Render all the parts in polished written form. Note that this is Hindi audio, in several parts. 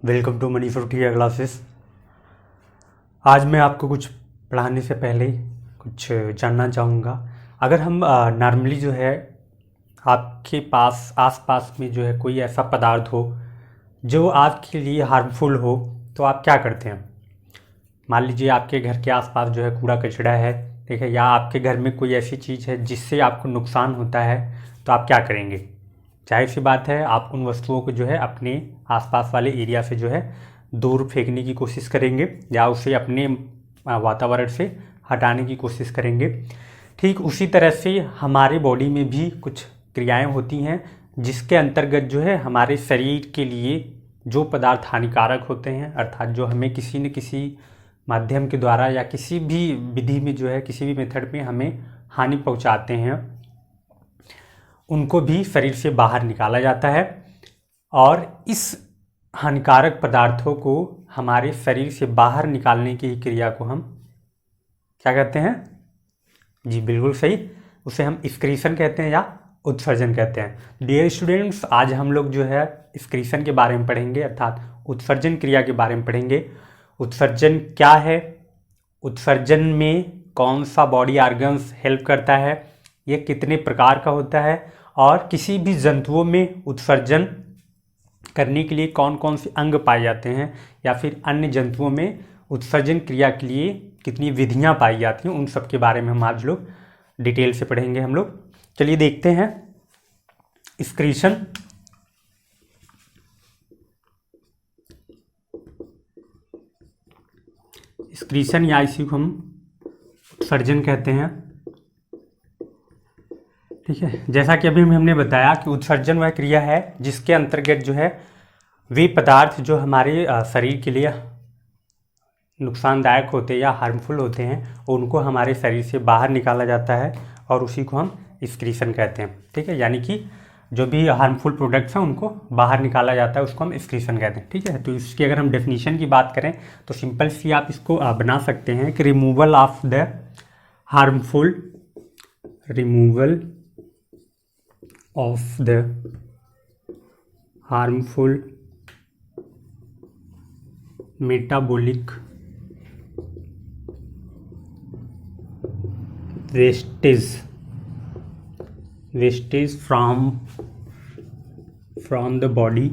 वेलकम टू मनी फ्रूटिया क्लासेस। आज मैं आपको कुछ पढ़ाने से पहले कुछ जानना चाहूँगा। अगर हम नॉर्मली जो है आपके पास आसपास में जो है कोई ऐसा पदार्थ हो जो आपके लिए हार्मफुल हो तो आप क्या करते हैं। मान लीजिए आपके घर के आसपास जो है कूड़ा कचरा है, ठीक है, या आपके घर में कोई ऐसी चीज़ है जिससे आपको नुकसान होता है, तो आप क्या करेंगे। जाहिर सी बात है आप उन वस्तुओं को जो है अपने आसपास वाले एरिया से जो है दूर फेंकने की कोशिश करेंगे या उसे अपने वातावरण से हटाने की कोशिश करेंगे। ठीक उसी तरह से हमारे बॉडी में भी कुछ क्रियाएं होती हैं जिसके अंतर्गत जो है हमारे शरीर के लिए जो पदार्थ हानिकारक होते हैं, अर्थात जो हमें किसी न किसी माध्यम के द्वारा या किसी भी विधि में जो है किसी भी मेथड में हमें हानि पहुंचाते हैं, उनको भी शरीर से बाहर निकाला जाता है। और इस हानिकारक पदार्थों को हमारे शरीर से बाहर निकालने की क्रिया को हम क्या कहते हैं? जी बिल्कुल सही, उसे हम एक्सक्रीशन कहते हैं या उत्सर्जन कहते हैं। डियर स्टूडेंट्स, आज हम लोग जो है एक्सक्रीशन के बारे में पढ़ेंगे, अर्थात उत्सर्जन क्रिया के बारे में पढ़ेंगे। उत्सर्जन क्या है, उत्सर्जन में कौन सा बॉडी ऑर्गन्स हेल्प करता है, ये कितने प्रकार का होता है, और किसी भी जंतुओं में उत्सर्जन करने के लिए कौन कौन से अंग पाए जाते हैं, या फिर अन्य जंतुओं में उत्सर्जन क्रिया के लिए कितनी विधियां पाई जाती हैं, उन सब के बारे में हम आज लोग डिटेल से पढ़ेंगे हम लोग। चलिए देखते हैं एक्सक्रीशन। एक्सक्रीशन या इसी को हम उत्सर्जन कहते हैं, ठीक है। जैसा कि अभी हमने बताया कि उत्सर्जन वह क्रिया है जिसके अंतर्गत जो है वे पदार्थ जो हमारे शरीर के लिए नुकसानदायक होते हैं या हार्मफुल होते हैं उनको हमारे शरीर से बाहर निकाला जाता है और उसी को हम एक्सक्रीशन कहते हैं, ठीक है। यानी कि जो भी हार्मफुल प्रोडक्ट्स हैं उनको बाहर निकाला जाता है, उसको हम एक्सक्रीशन कहते हैं, ठीक है। तो इसकी अगर हम डेफिनेशन की बात करें तो सिंपल सी आप इसको बना सकते हैं कि removal of the harmful metabolic wastage from the body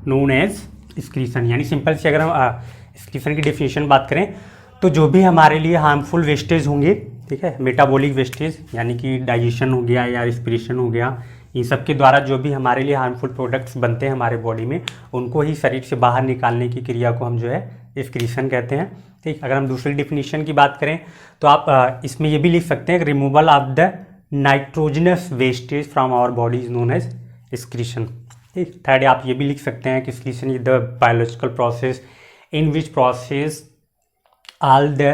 known as excretion। यानी सिंपल से अगर हम एक्सक्रीशन की डेफिनेशन बात करें तो जो भी हमारे लिए हार्मफुल वेस्टेज होंगे, ठीक है, मेटाबॉलिक वेस्टेज यानी कि डाइजेशन हो गया या रिस्पिरेशन हो गया, इन सब के द्वारा जो भी हमारे लिए हार्मफुल प्रोडक्ट्स बनते हैं हमारे बॉडी में, उनको ही शरीर से बाहर निकालने की क्रिया को हम जो है एक्सक्रीशन कहते हैं, ठीक। अगर हम दूसरी डिफिनीशन की बात करें तो आप इसमें ये भी लिख सकते हैं removal of the nitrogenous wastage from our body is known as excretion, ठीक। थर्ड आप ये भी लिख सकते हैं कि excretion is the biological process in which process all the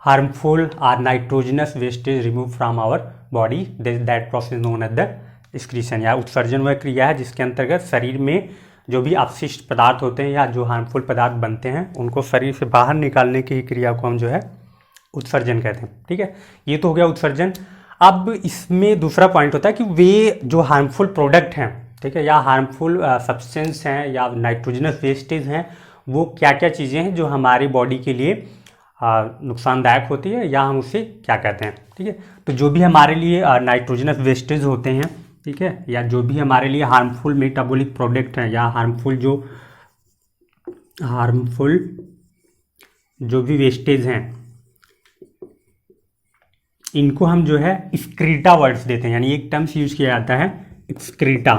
harmful or nitrogenous wastage removed from our body, that process known as the excretion। या उत्सर्जन वह क्रिया है जिसके अंतर्गत शरीर में जो भी अपशिष्ट पदार्थ होते हैं या जो हार्मफुल पदार्थ बनते हैं उनको शरीर से बाहर निकालने की क्रिया को हम जो है उत्सर्जन कहते हैं, ठीक है। ये तो हो गया उत्सर्जन। अब इसमें दूसरा पॉइंट होता है कि वे जो हार्मफुल प्रोडक्ट हैं, ठीक है, या हार्मफुल सब्सटेंस हैं या नाइट्रोजनस वेस्टेज हैं, वो क्या क्या चीज़ें हैं जो हमारी बॉडी के लिए नुकसानदायक होती है या हम उसे क्या कहते हैं, ठीक है। तो जो भी हमारे लिए नाइट्रोजनस वेस्टेज होते हैं, ठीक है, या जो भी हमारे लिए हार्मफुल मेटाबॉलिक प्रोडक्ट हैं या हार्मफुल जो भी वेस्टेज हैं, इनको हम जो है एक्सक्रीटा वर्ड्स देते हैं। यानी एक टर्म्स यूज किया जाता है एक्सक्रीटा,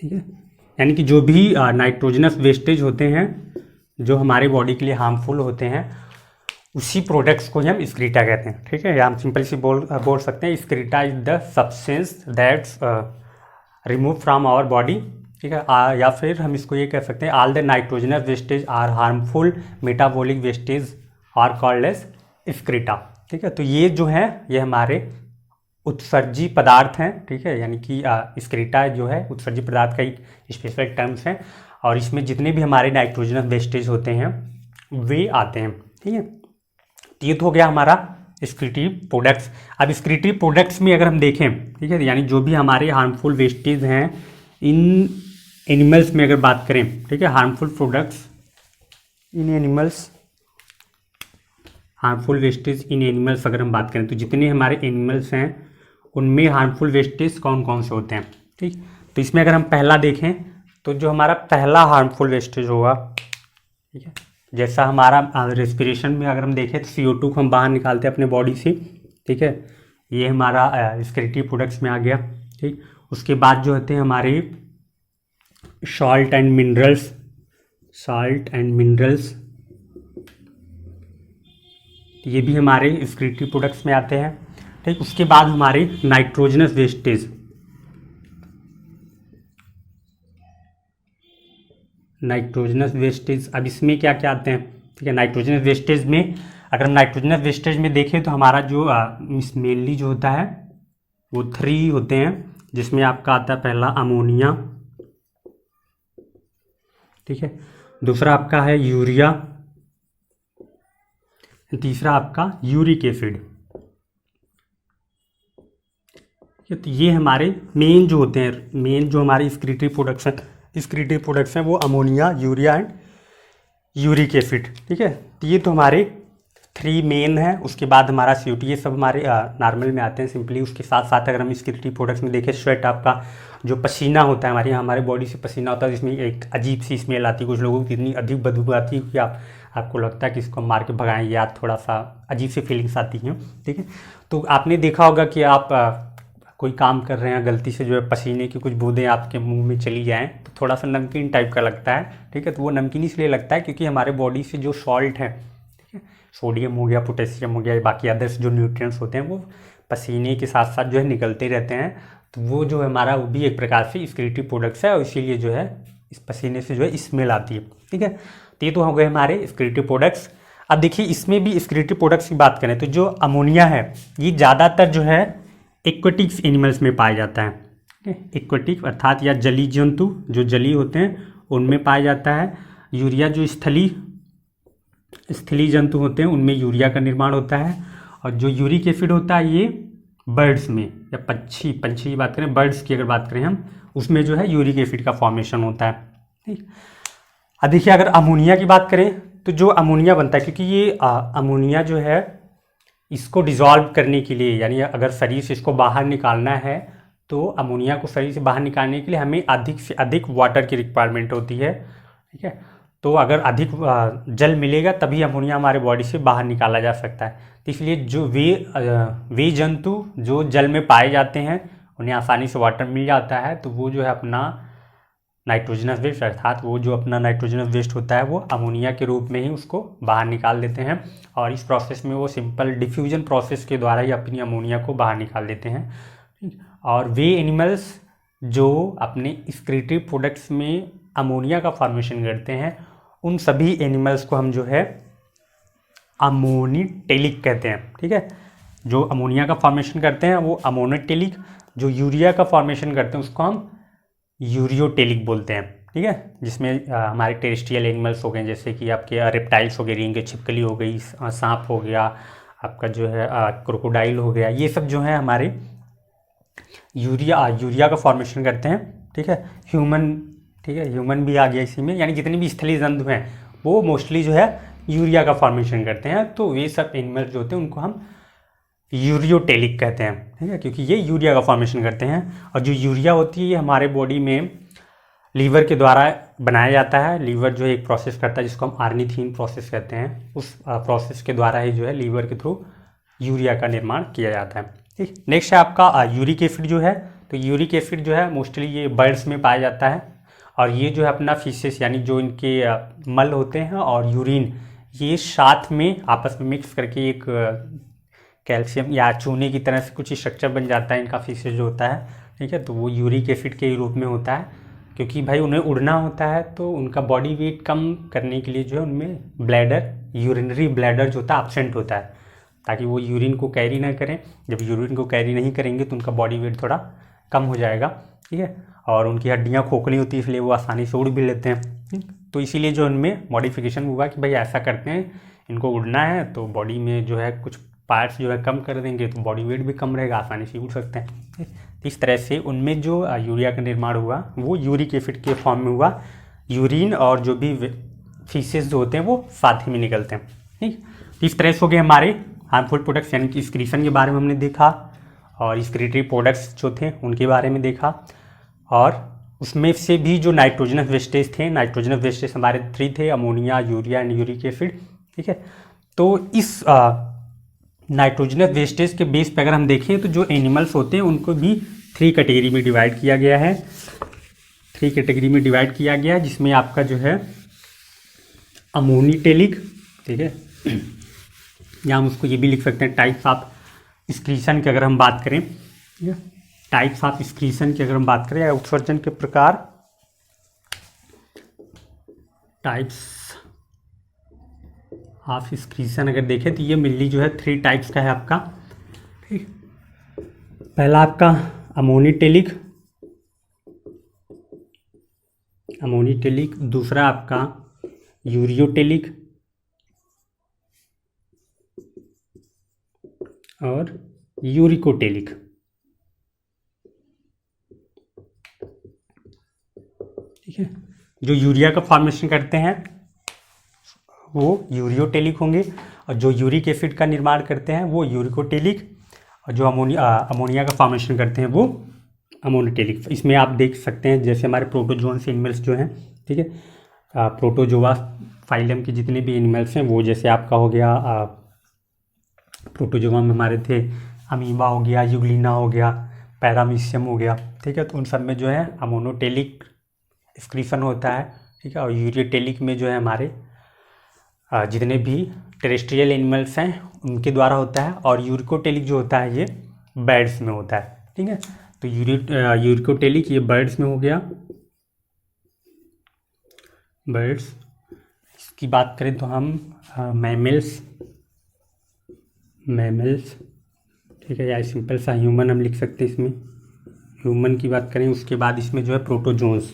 ठीक है। यानी कि जो भी नाइट्रोजनस वेस्टेज होते हैं जो हमारे बॉडी के लिए हार्मफुल होते हैं उसी प्रोडक्ट्स को हम एक्सक्रीटा कहते हैं, ठीक है। या हम सिंपल सी बोल सकते हैं excreta is the substance that's remove from our body, ठीक है। या फिर हम इसको ये कह सकते हैं all the nitrogenous wastage are harmful metabolic wastage are called as excreta, ठीक है। तो ये जो है ये हमारे उत्सर्जी पदार्थ हैं, ठीक है। यानी कि एक्सक्रीटा जो है उत्सर्जी पदार्थ का एक स्पेशल टर्म्स है और इसमें जितने भी हमारे नाइट्रोजनस वेस्टेज होते हैं वे आते हैं, ठीक है। तो ये तो हो गया हमारा एक्सक्रीटिव प्रोडक्ट्स। अब एक्सक्रीटिव प्रोडक्ट्स में अगर हम देखें, ठीक है, यानी जो भी हमारे हार्मफुल वेस्टेज हैं इन एनिमल्स में अगर बात करें, ठीक है, harmful products in animals, harmful wastage in animals अगर हम बात करें तो जितने हमारे एनिमल्स हैं उनमें हार्मफुल वेस्टेज कौन कौन से होते हैं, ठीक। तो इसमें अगर हम पहला देखें तो जो हमारा पहला हार्मफुल वेस्टेज होगा, ठीक है, जैसा हमारा रेस्पिरेशन में अगर हम देखें तो CO2 को हम बाहर निकालते हैं अपने बॉडी से, ठीक है, ये हमारा एक्सक्रीटिव प्रोडक्ट्स में आ गया, ठीक। उसके बाद जो होते हैं हमारे salt and minerals, salt and minerals, ये भी हमारे एक्सक्रीटिव प्रोडक्ट्स में आते हैं, ठीक। उसके बाद हमारे नाइट्रोजनस वेस्टेज, नाइट्रोजनस वेस्टेज, अब इसमें क्या क्या आते हैं, ठीक है। नाइट्रोजनस वेस्टेज में अगर हम नाइट्रोजनस वेस्टेज में देखें तो हमारा जो मेनली जो होता है वो 3 होते हैं, जिसमें आपका आता है पहला अमोनिया, ठीक है, दूसरा आपका है यूरिया, तीसरा आपका यूरिक एसिड। तो ये हमारे मेन जो होते हैं, मेन जो हमारे एक्सक्रीटिव प्रोडक्ट्स हैं वो ammonia, urea and uric acid, ठीक है। तो ये तो हमारे 3 मेन हैं। उसके बाद हमारा CO2, ये सब हमारे नॉर्मल में आते हैं सिंपली। उसके साथ साथ अगर हम एक्सक्रीटिव प्रोडक्ट्स में देखें, स्वेट, आपका जो पसीना होता है हमारे बॉडी से पसीना होता है, जिसमें एक अजीब सी स्मेल आती है, कुछ लोगों की इतनी अधिक बदबू आती है कि आपको लगता है कि इसको मार के भगाएं, या थोड़ा सा अजीब सी फीलिंग्स आती हैं, ठीक है। तो आपने देखा होगा कि आप कोई काम कर रहे हैं, गलती से जो है पसीने की कुछ बूंदें आपके मुंह में चली जाएं तो थोड़ा सा नमकीन टाइप का लगता है, ठीक है। तो वो नमकीन इसलिए लगता है क्योंकि हमारे बॉडी से जो सॉल्ट है, ठीक है, सोडियम हो गया, पोटेशियम हो गया, बाकी अदर्स जो न्यूट्रिएंट्स होते हैं वो पसीने के साथ साथ जो है निकलते रहते हैं। तो वो जो है हमारा वो भी एक प्रकार से एक्सक्रीटिव प्रोडक्ट्स है, और इसीलिए जो है इस पसीने से जो है स्मेल आती है, ठीक है। तो ये तो हो गए हमारे एक्सक्रीटिव प्रोडक्ट्स। अब देखिए इसमें भी एक्सक्रीटिव प्रोडक्ट्स की बात करें तो जो अमोनिया है ये ज़्यादातर जो है एक्वेटिक्स एनिमल्स में पाया जाता है, एक्वेटिक अर्थात या जलीय जंतु, जो जलीय होते हैं उनमें पाया जाता है। यूरिया जो स्थलीय जंतु होते हैं उनमें यूरिया का निर्माण होता है। और जो यूरिक एसिड होता है ये बर्ड्स में, या पंछी की बात करें, बर्ड्स की अगर बात करें हम, उसमें जो है यूरिक एसिड का फॉर्मेशन होता है, ठीक। अब देखिए अगर अमोनिया की बात करें तो जो अमोनिया बनता है, क्योंकि ये अमोनिया जो है इसको डिज़ोल्व करने के लिए, यानी अगर शरीर से इसको बाहर निकालना है तो अमोनिया को शरीर से बाहर निकालने के लिए हमें अधिक से अधिक वाटर की रिक्वायरमेंट होती है, ठीक है। तो अगर अधिक जल मिलेगा तभी अमोनिया हमारे बॉडी से बाहर निकाला जा सकता है। तो इसलिए जो वे जंतु जो जल में पाए जाते हैं उन्हें आसानी से वाटर मिल जाता है, तो वो जो है अपना नाइट्रोजनस वेस्ट, अर्थात वो जो अपना नाइट्रोजनस वेस्ट होता है वो अमोनिया के रूप में ही उसको बाहर निकाल देते हैं। और इस प्रोसेस में वो सिंपल डिफ्यूजन प्रोसेस के द्वारा ही अपनी अमोनिया को बाहर निकाल देते हैं। और वे एनिमल्स जो अपने एक्सक्रीटिव प्रोडक्ट्स में अमोनिया का फॉर्मेशन करते हैं उन सभी एनिमल्स को हम जो है अमोनीटेलिक कहते हैं, ठीक है। जो अमोनिया का फॉर्मेशन करते हैं वो अमोनीटेलिक, जो यूरिया का फॉर्मेशन करते हैं उसको हम यूरियोटेलिक बोलते हैं, ठीक है। जिसमें हमारे टेरेस्ट्रियल एनिमल्स हो गए, जैसे कि आपके रेप्टाइल्स हो गए, रेंग की छिपकली हो गई, सांप हो गया, आपका जो है क्रोकोडाइल हो गया, ये सब जो है हमारे यूरिया का फॉर्मेशन करते हैं, ठीक है। ह्यूमन भी आ गया इसी में, यानी जितने भी स्थलीय जंतु हैं वो मोस्टली जो है यूरिया का फॉर्मेशन करते हैं। तो ये सब एनिमल्स जो होते हैं उनको हम यूरियोटेलिक कहते हैं, ठीक है, क्योंकि ये यूरिया का फॉर्मेशन करते हैं। और जो यूरिया होती है ये हमारे बॉडी में लीवर के द्वारा बनाया जाता है। लीवर जो है एक प्रोसेस करता है जिसको हम आर्निथीन प्रोसेस कहते हैं, उस प्रोसेस के द्वारा ही जो है लीवर के थ्रू यूरिया का निर्माण किया जाता है, ठीक। नेक्स्ट है आपका यूरिक एसिड जो है, तो यूरिक एसिड जो है मोस्टली ये बर्ड्स में पाया जाता है। और ये जो है अपना फीसेस, यानी जो इनके मल होते हैं और यूरिन, ये साथ में आपस में मिक्स करके एक कैल्शियम या चूने की तरह से कुछ स्ट्रक्चर बन जाता है इनका फीसेस जो होता है, ठीक है। तो वो यूरिक एसिड के रूप में होता है, क्योंकि भाई उन्हें उड़ना होता है तो उनका बॉडी वेट कम करने के लिए जो है उनमें ब्लैडर, यूरिनरी ब्लैडर जो होता है एब्सेंट होता है, ताकि वो यूरिन को कैरी ना करें। जब यूरिन को कैरी नहीं करेंगे तो उनका बॉडी वेट थोड़ा कम हो जाएगा, ठीक है। और उनकी हड्डियाँ खोखली होती है इसलिए वो आसानी से उड़ भी लेते हैं। तो इसीलिए जो उनमें मॉडिफिकेशन हुआ कि भाई ऐसा करते हैं, इनको उड़ना है तो बॉडी में जो है कुछ पार्ट्स जो है कम कर देंगे तो बॉडी वेट भी कम रहेगा, आसानी से उड़ सकते हैं। तो इस तरह से उनमें जो यूरिया का निर्माण हुआ वो यूरिक एसिड के फॉर्म में हुआ। यूरिन और जो भी फीसेस जो होते हैं वो साथ ही में निकलते हैं। ठीक, तो इस तरह से हो गए हमारे हार्मफुल प्रोडक्ट्स, यानी कि एक्सक्रीशन के बारे में हमने देखा और एक्सक्रीटरी प्रोडक्ट्स जो थे उनके बारे में देखा। और उसमें से भी जो नाइट्रोजनस वेस्टेज थे, नाइट्रोजनस वेस्टेज हमारे 3 थे, ammonia, urea and uric acid. ठीक है, तो इस नाइट्रोजनस वेस्टेज के बेस पे अगर हम देखें तो जो एनिमल्स होते हैं उनको भी 3 कैटेगरी में डिवाइड किया गया है। 3 कैटेगरी में डिवाइड किया गया है, जिसमें आपका जो है अमोनीटेलिक, ठीक है, या हम उसको ये भी लिख सकते हैं टाइप्स ऑफ एक्सक्रीशन की अगर हम बात करें, ठीक है, टाइप्स ऑफ एक्सक्रीशन की अगर हम बात करें या उत्सर्जन के प्रकार, टाइप्स ऑफ एक्सक्रीशन अगर देखें तो ये मेनली जो है 3 टाइप्स का है आपका। ठीक, पहला आपका अमोनीटेलिक, दूसरा आपका यूरियोटेलिक और यूरिकोटेलिक। ठीक है, जो यूरिया का फॉर्मेशन करते हैं वो यूरियोटेलिक होंगे और जो यूरिक एसिड का निर्माण करते हैं वो यूरिकोटेलिक, और जो अमोनिया का फॉर्मेशन करते हैं वो अमोनीटेलिक। इसमें आप देख सकते हैं जैसे हमारे प्रोटोजोन्स एनिमल्स जो हैं, ठीक है, प्रोटोजोआ फाइलम के जितने भी एनिमल्स हैं वो, जैसे आपका हो गया प्रोटोजोआ में हमारे थे अमीबा हो गया, यूग्लिना हो गया, पैरामीशियम हो गया। ठीक है, तो उन सब में जो है अमोनोटेलिक एक्सक्रीशन होता है। ठीक है, और यूरियोटेलिक में जो है हमारे जितने भी टेरेस्ट्रियल एनिमल्स हैं उनके द्वारा होता है, और यूरिकोटेलिक जो होता है ये बर्ड्स में होता है। ठीक है, तो यूरिकोटेलिक ये बर्ड्स में हो गया, बर्ड्स। इसकी बात करें तो हम मैमल्स, ठीक है, या सिंपल सा ह्यूमन हम लिख सकते हैं इसमें, ह्यूमन की बात करें। उसके बाद इसमें जो है प्रोटोजोन्स,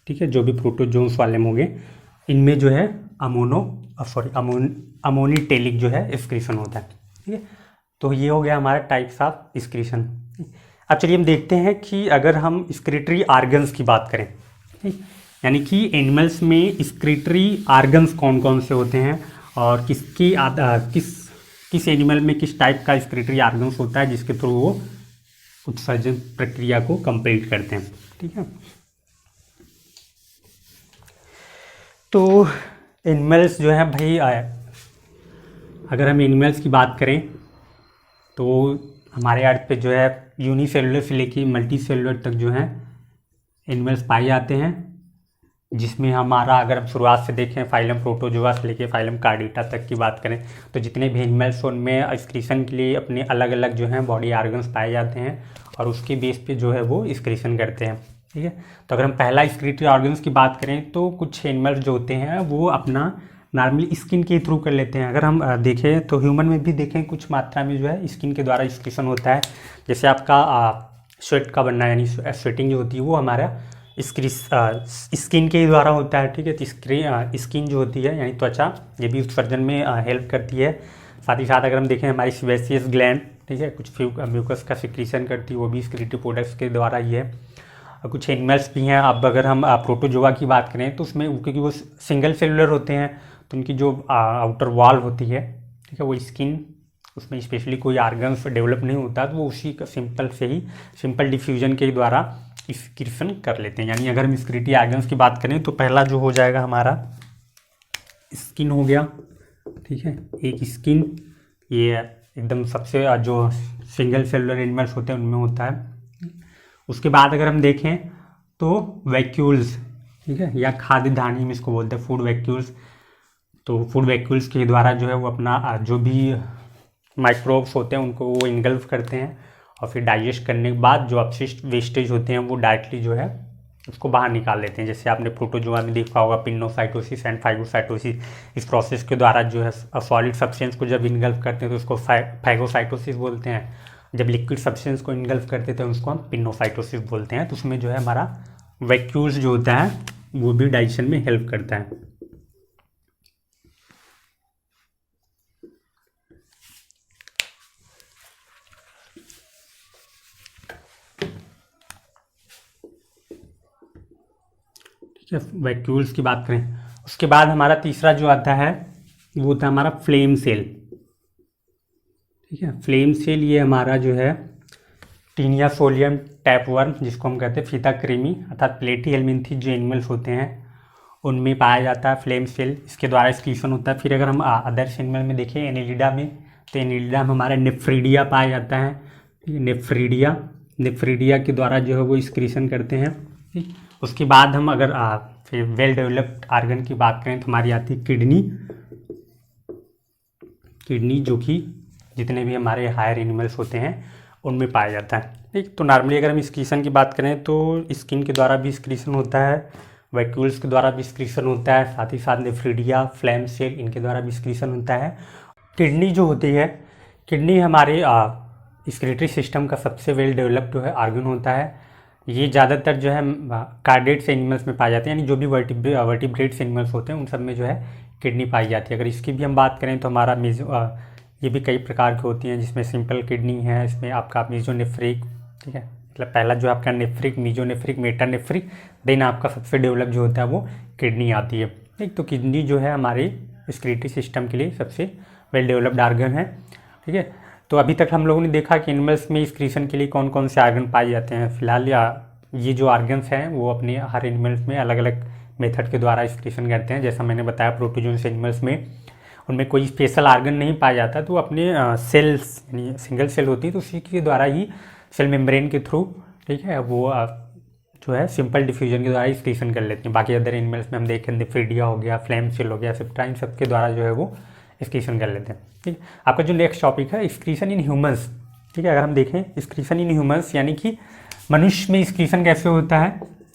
ठीक है, जो भी प्रोटोजोन्स वाले होंगे इनमें जो है अमोनीटेलिक जो है एक्सक्रीशन होता है। ठीक है, तो ये हो गया हमारा टाइप्स ऑफ एक्सक्रीशन। अब चलिए हम देखते हैं कि अगर हम एक्सक्रीटरी ऑर्गन्स की बात करें, यानी कि एनिमल्स में एक्सक्रीटरी ऑर्गन्स कौन कौन से होते हैं और किस एनिमल में किस टाइप का एक्सक्रीटरी ऑर्गन्स होता है जिसके थ्रू वो उत्सर्जन प्रक्रिया को कंप्लीट करते हैं। ठीक है, तो एनिमल्स जो है भाई, अगर हम एनिमल्स की बात करें तो हमारे अर्थ पे जो है यूनिसेलुलर से लेके मल्टी सेलुलर तक जो है एनिमल्स पाए जाते हैं, जिसमें हमारा अगर हम शुरुआत से देखें फाइलम प्रोटोजोआ से लेके फाइलम कार्डिटा तक की बात करें तो जितने भी एनिमल्स उनमें एक्सक्रीशन के लिए अपने अलग अलग जो हैं बॉडी ऑर्गन्स पाए जाते हैं और उसके बेस पे जो है वो एक्सक्रीशन करते हैं। ठीक है, तो अगर हम पहला एक्सक्रीटरी ऑर्गन्स की बात करें तो कुछ एनिमल्स जो होते हैं वो अपना नॉर्मली स्किन के थ्रू कर लेते हैं। अगर हम देखें तो ह्यूमन में भी देखें कुछ मात्रा में जो है स्किन के द्वारा एक्सक्रीशन होता है। जैसे आपका स्वेट का बनना, यानी स्वेटिंग जो होती है वो हमारा स्किन के द्वारा होता है। ठीक है, तो स्किन जो होती है यानी त्वचा, ये भी उत्सर्जन में हेल्प करती है। साथ ही साथ अगर हम देखें हमारी सेबेसियस ग्लैंड, ठीक है, कुछ म्यूकस का सिक्रीशन करती है, वो भी एक्सक्रीटरी प्रोडक्ट्स के द्वारा ही है। कुछ एनिमल्स भी हैं। अब अगर हम प्रोटोजोआ की बात करें तो उसमें क्योंकि वो सिंगल सेलुलर होते हैं तो उनकी जो आउटर वॉल होती है, ठीक है, वो स्किन, उसमें स्पेशली कोई ऑर्गन्स डेवलप नहीं होता, तो वो उसी का सिंपल डिफ्यूजन के द्वारा एक्सक्रीशन कर लेते हैं। यानी अगर हम एक्सक्रीटरी ऑर्गन्स की बात करें तो पहला जो हो जाएगा हमारा स्किन हो गया। ठीक है, एक स्किन, ये एकदम सबसे जो सिंगल सेलुलर एनिमल्स होते हैं उनमें होता है। उसके बाद अगर हम देखें तो वैक्यूल्स, ठीक है, या खाद्य धानी में इसको बोलते हैं फूड वैक्यूल्स। तो फूड वैक्यूल्स के द्वारा जो है वो अपना जो भी माइक्रोब्स होते हैं उनको वो इनगल्फ करते हैं और फिर डाइजेस्ट करने के बाद जो अपशिष्ट वेस्टेज होते हैं वो डायरेक्टली जो है उसको बाहर निकाल लेते हैं। जैसे आपने प्रोटोजोआ में देखा होगा पिनोसाइटोसिस एंड फाइगोसाइटोसिस, इस प्रोसेस के द्वारा जो है सॉलिड सब्सटेंस को जब इनगल्फ करते हैं तो उसको फाइगोसाइटोसिस बोलते हैं। जब लिक्विड सब्सटेंस को इनगल्फ करते थे उसको हम पिनोसाइटोसिस बोलते हैं। तो उसमें जो है हमारा वैक्यूल्स जो होता है वो भी डाइजेशन में हेल्प करता है। ठीक है, वैक्यूल्स की बात करें। उसके बाद हमारा तीसरा जो आता है वो होता है हमारा फ्लेम सेल। ठीक है, फ्लेम सेल ये हमारा जो है टीनिया सोलियम टैपवर्म, जिसको हम कहते हैं फीता कृमि अर्थात प्लेटी हेलमिंथी जो एनिमल्स होते हैं उनमें पाया जाता है फ्लेम सेल, इसके द्वारा एक्सक्रीशन होता है। फिर अगर हम अदर एनिमल में देखें एनिलिडा में, तो एनिलिडा में हमारा नेफ्रीडिया पाया जाता है। ठीक है, नेफ्रीडिया के द्वारा जो है वो एक्सक्रीशन करते हैं। ठीक, उसके बाद हम अगर फिर वेल डेवलप्ड आर्गन की बात करें तो हमारी आती है किडनी, जो कि जितने भी हमारे हायर एनिमल्स होते हैं उनमें पाया जाता है। ठीक, तो नॉर्मली अगर हम एक्सक्रीशन की बात करें तो स्किन के द्वारा भी एक्सक्रीशन होता है, वैक्यूल्स के द्वारा भी एक्सक्रीशन होता है, साथ ही साथ नेफ्रीडिया, फ्लेम सेल इनके द्वारा भी एक्सक्रीशन होता है। किडनी जो होती है, किडनी हमारे एक्सक्रीटरी सिस्टम का सबसे वेल डेवलप्ड जो है आर्गन होता है। ये ज़्यादातर जो है कार्डेट्स एनिमल्स में पाए जाते हैं, यानी जो भी वर्टिब्रेट्स एनिमल्स होते हैं उन सब में जो है किडनी पाई जाती है। अगर इसकी भी हम बात करें तो हमारा ये भी कई प्रकार की होती हैं, जिसमें सिंपल किडनी है, इसमें आपका मेजोनेफ्रिक, ठीक है, मतलब पहला जो आपका नेफ्रिक, मीजोनेफ्रिक, मेटानेफ्रिक, देन आपका सबसे डेवलप जो होता है वो किडनी आती है। ठीक, तो किडनी जो है हमारे एक्सक्रीटरी सिस्टम के लिए सबसे वेल डेवलप्ड आर्गन है। ठीक है, तो अभी तक हम लोगों ने देखा कि एनिमल्स में एक्सक्रीशन के लिए कौन कौन से आर्गन पाए जाते हैं। फिलहाल ये जो आर्गन्स हैं वो अपने हर एनिमल्स में अलग अलग मेथड के द्वारा एक्सक्रीशन करते हैं। जैसा मैंने बताया प्रोटोजोन्स एनिमल्स में उनमें कोई स्पेशल आर्गन नहीं पाया जाता, तो अपने सेल्स यानी सिंगल सेल होती है तो उसी के द्वारा ही सेल मेम्ब्रेन के थ्रू, ठीक है, वो जो है सिंपल डिफ्यूजन के द्वारा एक्सक्रीशन कर लेते हैं। बाकी अदर एनिमल्स में हम देखें नेफ्रीडिया हो गया, फ्लेम सेल हो गया, सेप्टाइन, सबके द्वारा जो है वो एक्सक्रीशन कर लेते हैं। ठीक, आपका जो नेक्स्ट टॉपिक है एक्सक्रीशन इन ह्यूमंस। ठीक है, अगर हम देखें एक्सक्रीशन इन ह्यूमंस यानी कि मनुष्य में एक्सक्रीशन कैसे होता है।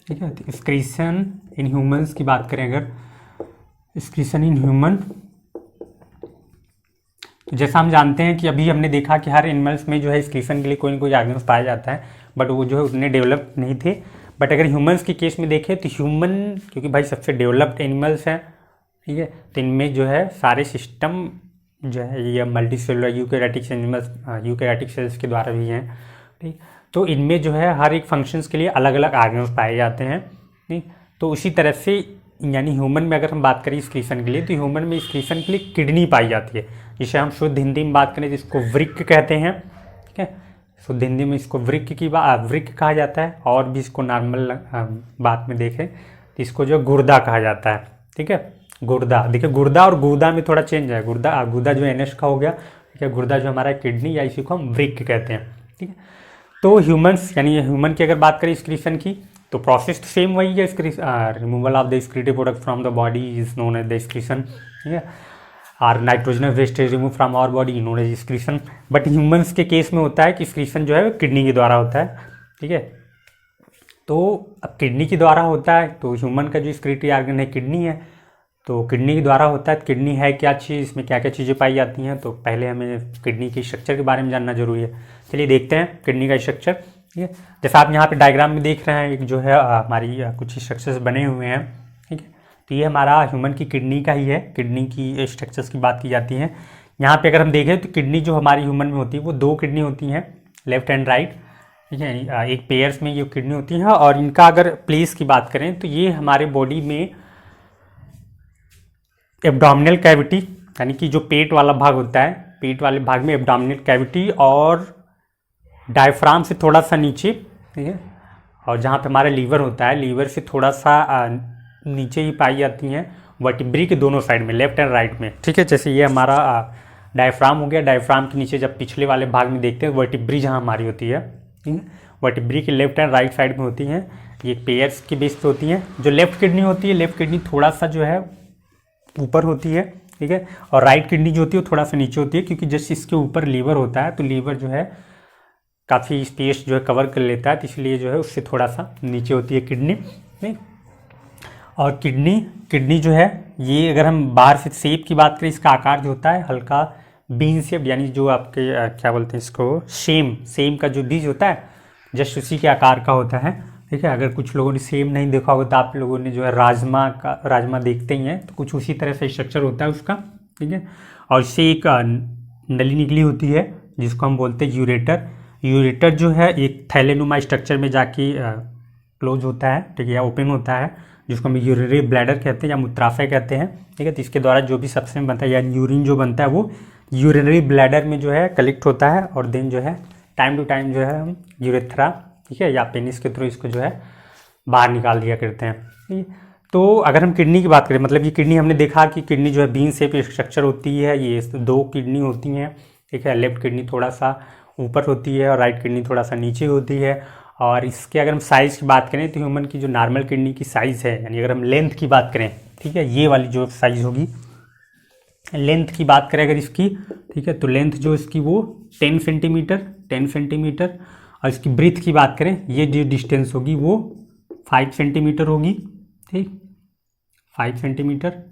ठीक है, तो एक्सक्रीशन इन ह्यूमंस की बात करें अगर, एक्सक्रीशन इन ह्यूमन, तो जैसा हम जानते हैं कि अभी हमने देखा कि हर एनिमल्स में जो है एक्सक्रीशन के लिए कोई ना कोई आर्गन्स पाया जाता है, बट वो जो है उतने डेवलप नहीं थे। बट अगर ह्यूमंस के केस में देखें तो ह्यूमन क्योंकि भाई सबसे डेवलप्ड एनिमल्स हैं, ठीक है, तो इनमें जो है सारे सिस्टम जो है ये multi cellular eukaryotic animals eukaryotic cells के द्वारा भी हैं। ठीक, तो इनमें जो है हर एक फंक्शंस के लिए अलग अलग आर्गन्स पाए जाते हैं। ठीक, तो उसी तरह से यानी ह्यूमन में अगर हम बात करें एक्सक्रीशन के लिए, तो ह्यूमन में एक्सक्रीशन के लिए किडनी पाई जाती है, जिसे हम शुद्ध हिंदी में बात करें तो इसको वृक्क कहते हैं। ठीक है, शुद्ध हिंदी में इसको वृक्क कहा जाता है, और भी इसको नॉर्मल बात में देखें तो इसको जो गुर्दा कहा जाता है। ठीक है, गुर्दा, देखिए गुर्दा और गुर्दा में थोड़ा चेंज है। गुर्दा जो एनएस का हो गया, ठीक है, गुर्दा जो हमारा किडनी या इसी को हम वृक्क कहते हैं। ठीक है, तो ह्यूमंस यानी ह्यूमन की अगर बात करें एक्सक्रीशन की तो प्रोसेस तो सेम वही है, removal of the excretive product from the body is known as the excretion. ठीक है, और nitrogenous waste is remove from our body known as excretion. But humans के केस में होता है कि एक्सक्रीशन जो है किडनी के द्वारा होता है। ठीक है, तो अब किडनी के द्वारा होता है तो ह्यूमन का जो एक्सक्रीटरी आर्गन है किडनी है, तो किडनी के द्वारा होता है। किडनी है क्या चीज़, इसमें क्या क्या चीज़ें पाई जाती हैं, तो पहले हमें किडनी के स्ट्रक्चर के बारे में जानना जरूरी है। चलिए देखते हैं किडनी का स्ट्रक्चर। ठीक है, जैसा आप यहाँ पे डायग्राम में देख रहे हैं, एक जो है हमारी कुछ स्ट्रक्चर्स बने हुए हैं। ठीक है, तो ये हमारा ह्यूमन की किडनी का ही है, किडनी की स्ट्रक्चर्स की बात की जाती है। यहाँ पे अगर हम देखें तो किडनी जो हमारी ह्यूमन में होती है वो 2 किडनी होती हैं, लेफ्ट एंड राइट। ठीक है, एक पेयर्स में ये किडनी होती है, और इनका अगर प्लेस की बात करें तो ये हमारे बॉडी में एब्डोमिनल कैविटी यानी कि जो पेट वाला भाग होता है, पेट वाले भाग में एब्डोमिनल कैविटी और डायफ्राम से थोड़ा सा नीचे, ठीक है, और जहाँ पे हमारा लीवर होता है, लीवर से थोड़ा सा नीचे ही पाई जाती हैं वर्टिब्री के दोनों साइड में, लेफ्ट एंड राइट में। ठीक है, जैसे ये हमारा डायफ्राम हो गया, डायफ्राम के नीचे जब पिछले वाले भाग में देखते हैं वर्टिब्री जहाँ हमारी होती है, ठीक है, वर्टिब्री के लेफ्ट एंड राइट साइड में होती हैं, ये पेयर्स की बेस पे होती हैं। जो लेफ्ट किडनी होती है, लेफ्ट किडनी थोड़ा सा जो है ऊपर होती है, ठीक है, और राइट किडनी जो होती है वो थोड़ा सा नीचे होती है, क्योंकि जस्ट इसके ऊपर लीवर होता है, तो लीवर जो है काफ़ी स्पेस जो है कवर कर लेता है, तो इसलिए जो है उससे थोड़ा सा नीचे होती है किडनी। नहीं, और किडनी जो है ये अगर हम बाहर से शेप की बात करें, इसका आकार जो होता है हल्का बीन शेप, यानी जो आपके क्या बोलते हैं इसको, सेम का जो बीज होता है जस्ट उसी के आकार का होता है। ठीक है, अगर कुछ लोगों ने सेम नहीं देखा होगा तो आप लोगों ने जो है राजमा देखते ही हैं, तो कुछ उसी तरह से स्ट्रक्चर होता है उसका। ठीक है, और इससे एक नली निकली होती है जिसको हम बोलते हैं यूरेटर। यूरेटर जो है एक थैलेनुमा स्ट्रक्चर में जाके क्लोज होता है, ठीक है, या ओपन होता है, जिसको हम यूरिनरी ब्लैडर कहते हैं या मूत्राशय कहते हैं, ठीक है। तो इसके द्वारा जो भी सब्सटेंस बनता है या यूरिन जो बनता है वो यूरिनरी ब्लैडर में जो है कलेक्ट होता है, और देन जो है टाइम टू टाइम जो है हम यूरेथ्रा, ठीक है, या पेनिस के थ्रू इसको जो है बाहर निकाल दिया करते हैं, ठीक है। तो अगर हम किडनी की बात करें, मतलब ये किडनी हमने देखा कि किडनी जो है बीन शेप स्ट्रक्चर होती है, ये 2 किडनी होती हैं, ठीक है। लेफ्ट किडनी थोड़ा सा ऊपर होती है और राइट किडनी थोड़ा सा नीचे होती है। और इसके अगर हम साइज़ की बात करें तो ह्यूमन की जो नॉर्मल किडनी की साइज़ है, यानी अगर हम लेंथ की बात करें, ठीक है, ये वाली जो साइज़ होगी, लेंथ की बात करें अगर इसकी, ठीक है, तो लेंथ जो इसकी वो 10 सेंटीमीटर, और इसकी ब्रीथ की बात करें, ये जो डिस्टेंस होगी वो 5 सेंटीमीटर होगी, ठीक, 5 सेंटीमीटर।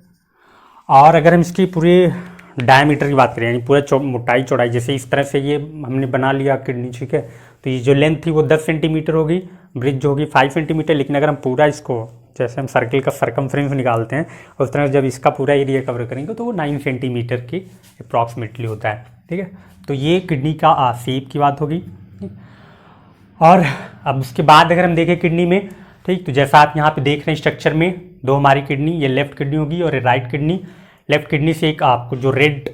और अगर हम इसकी पूरे डायमीटर की बात करें, यानी पूरा मोटाई चौड़ाई, जैसे इस तरह से ये हमने बना लिया किडनी, ठीक है, तो ये जो लेंथ थी वो 10 सेंटीमीटर होगी, ब्रिज जो होगी 5 सेंटीमीटर। लेकिन अगर हम पूरा इसको, जैसे हम सर्किल का सर्कमफ्रेंस निकालते हैं, उस तरह जब इसका पूरा एरिया कवर करेंगे तो वो 9 सेंटीमीटर के अप्रॉक्सीमेटली होता है, ठीक है। तो ये किडनी का शेप की बात होगी। और अब उसके बाद अगर हम देखें किडनी में, ठीक, तो जैसा आप यहाँ पे देख रहे हैं स्ट्रक्चर में, 2 हमारी किडनी, ये लेफ्ट किडनी होगी और ये राइट किडनी। लेफ्ट किडनी से एक आपको जो रेड